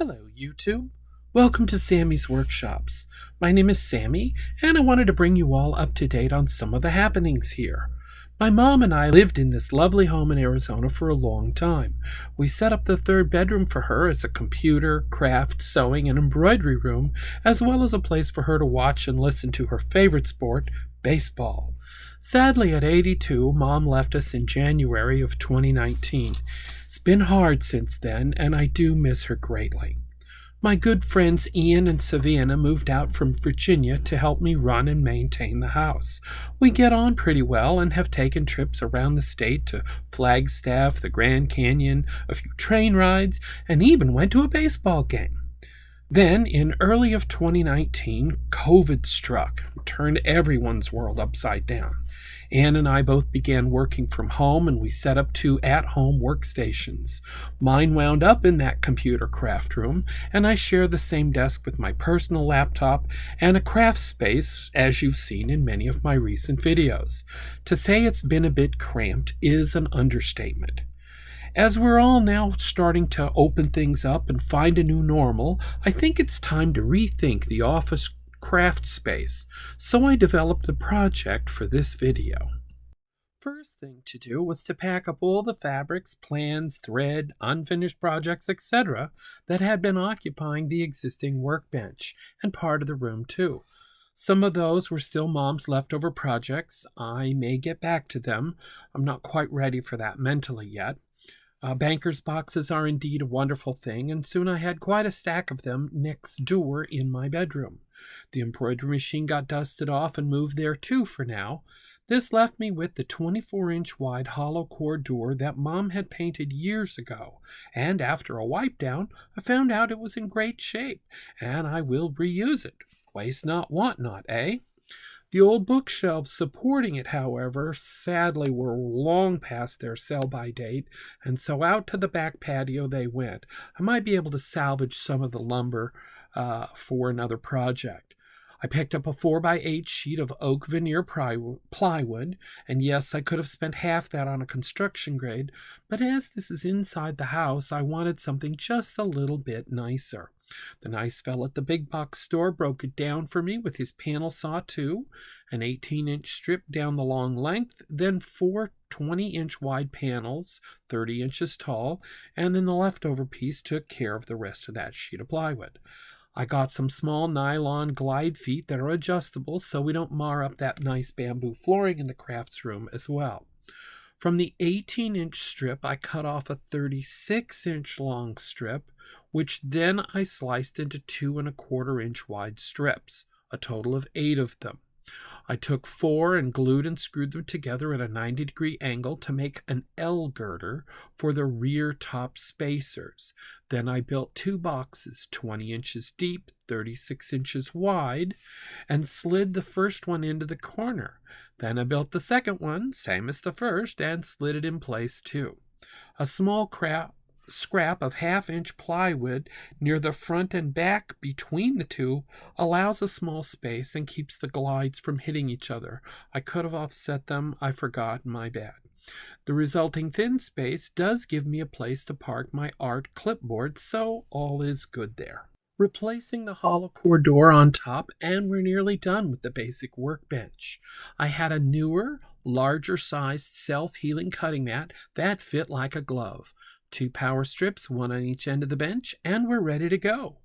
Hello, YouTube. Welcome to Sammy's Workshops. My name is Sammy, and I wanted to bring you all up to date on some of the happenings here. My mom and I lived in this lovely home in Arizona for a long time. We set up the third bedroom for her as a computer, craft, sewing, and embroidery room, as well as a place for her to watch and listen to her favorite sport, baseball. Sadly, at 82, Mom left us in January of 2019. It's been hard since then, and I do miss her greatly. My good friends Ian and Savannah moved out from Virginia to help me run and maintain the house. We get on pretty well and have taken trips around the state to Flagstaff, the Grand Canyon, a few train rides, and even went to a baseball game. Then, in early of 2019, COVID struck and turned everyone's world upside down. Ann and I both began working from home, and we set up 2 at-home workstations. Mine wound up in that computer craft room, and I share the same desk with my personal laptop and a craft space, as you've seen in many of my recent videos. To say it's been a bit cramped is an understatement. As we're all now starting to open things up and find a new normal, I think it's time to rethink the office craft space, so I developed the project for this video. First thing to do was to pack up all the fabrics, plans, thread, unfinished projects, etc. that had been occupying the existing workbench, and part of the room too. Some of those were still Mom's leftover projects. I may get back to them. I'm not quite ready for that mentally yet. Banker's boxes are indeed a wonderful thing, and soon I had quite a stack of them next door in my bedroom. The embroidery machine got dusted off and moved there too for now. This left me with the 24-inch wide hollow core door that Mom had painted years ago, and after a wipe down, I found out it was in great shape, and I will reuse it. Waste not, want not, eh? The old bookshelves supporting it, however, sadly were long past their sell-by date, and so out to the back patio they went. I might be able to salvage some of the lumber for another project. I picked up a 4x8 sheet of oak veneer plywood, and yes, I could have spent half that on a construction grade, but as this is inside the house, I wanted something just a little bit nicer. The nice fellow at the big box store broke it down for me with his panel saw too, an 18-inch strip down the long length, then 4 20-inch wide panels, 30 inches tall, and then the leftover piece took care of the rest of that sheet of plywood. I got some small nylon glide feet that are adjustable so we don't mar up that nice bamboo flooring in the crafts room as well. From the 18-inch strip, I cut off a 36-inch long strip, which then I sliced into 2 1/4-inch wide strips, a total of 8 of them. I took 4 and glued and screwed them together at a 90-degree angle to make an L girder for the rear top spacers. Then I built 2 boxes, 20 inches deep, 36 inches wide, and slid the first one into the corner. Then I built the second one, same as the first, and slid it in place too. A small scrap of 1/2-inch plywood near the front and back between the two allows a small space and keeps the glides from hitting each other. I could have offset them. I forgot. My bad. The resulting thin space does give me a place to park my art clipboard, so all is good there. Replacing the hollow core door on top, and we're nearly done with the basic workbench. I had a newer, larger sized self-healing cutting mat that fit like a glove. 2 power strips, 1 on each end of the bench, and we're ready to go.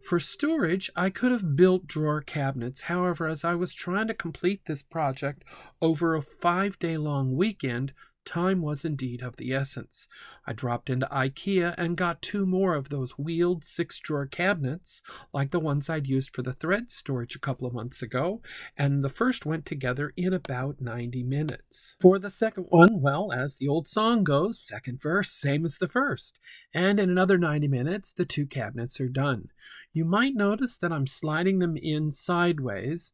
For storage, I could have built drawer cabinets. However, as I was trying to complete this project over a 5-day-long weekend, time was indeed of the essence. I dropped into IKEA and got 2 more of those wheeled 6-drawer cabinets, like the ones I'd used for the thread storage a couple of months ago, and the first went together in about 90 minutes. For the second one, well, as the old song goes, second verse, same as the first. And in another 90 minutes, the 2 cabinets are done. You might notice that I'm sliding them in sideways,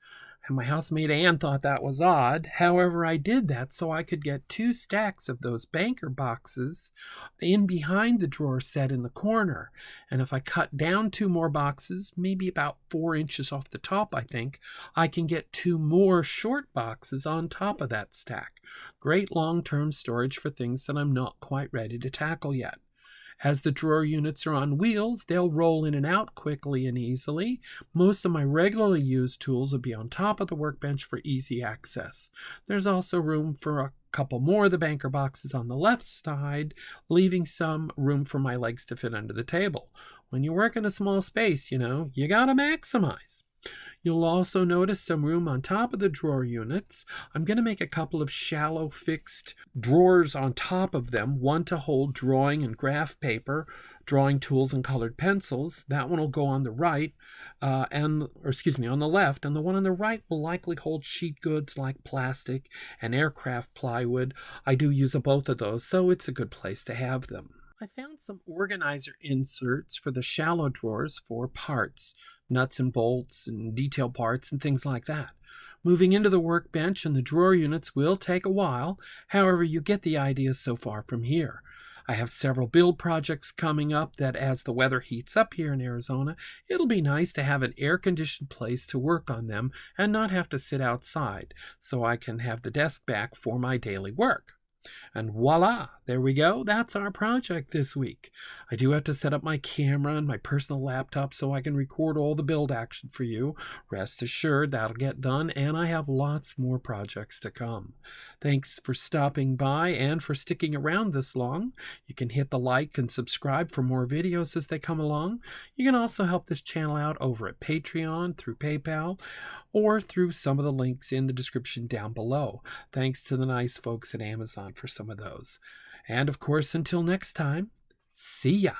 and my housemate Ann thought that was odd. However, I did that so I could get 2 stacks of those banker boxes in behind the drawer set in the corner. And if I cut down 2 more boxes, maybe about 4 inches off the top, I think, I can get 2 more short boxes on top of that stack. Great long-term storage for things that I'm not quite ready to tackle yet. As the drawer units are on wheels, they'll roll in and out quickly and easily. Most of my regularly used tools will be on top of the workbench for easy access. There's also room for a couple more of the banker boxes on the left side, leaving some room for my legs to fit under the table. When you work in a small space, you gotta maximize. You'll also notice some room on top of the drawer units. I'm going to make a couple of shallow fixed drawers on top of them, one to hold drawing and graph paper, drawing tools and colored pencils. That one will go on the right, on the left, and the one on the right will likely hold sheet goods like plastic and aircraft plywood. I do use both of those, so it's a good place to have them. I found some organizer inserts for the shallow drawers for parts, nuts and bolts and detail parts and things like that. Moving into the workbench and the drawer units will take a while. However, you get the idea so far from here. I have several build projects coming up that as the weather heats up here in Arizona, it'll be nice to have an air-conditioned place to work on them and not have to sit outside, so I can have the desk back for my daily work. And voila, there we go. That's our project this week. I do have to set up my camera and my personal laptop so I can record all the build action for you. Rest assured that'll get done, and I have lots more projects to come. Thanks for stopping by and for sticking around this long. You can hit the like and subscribe for more videos as they come along. You can also help this channel out over at Patreon, through PayPal, or through some of the links in the description down below. Thanks to the nice folks at Amazon for some of those. And of course, until next time, see ya.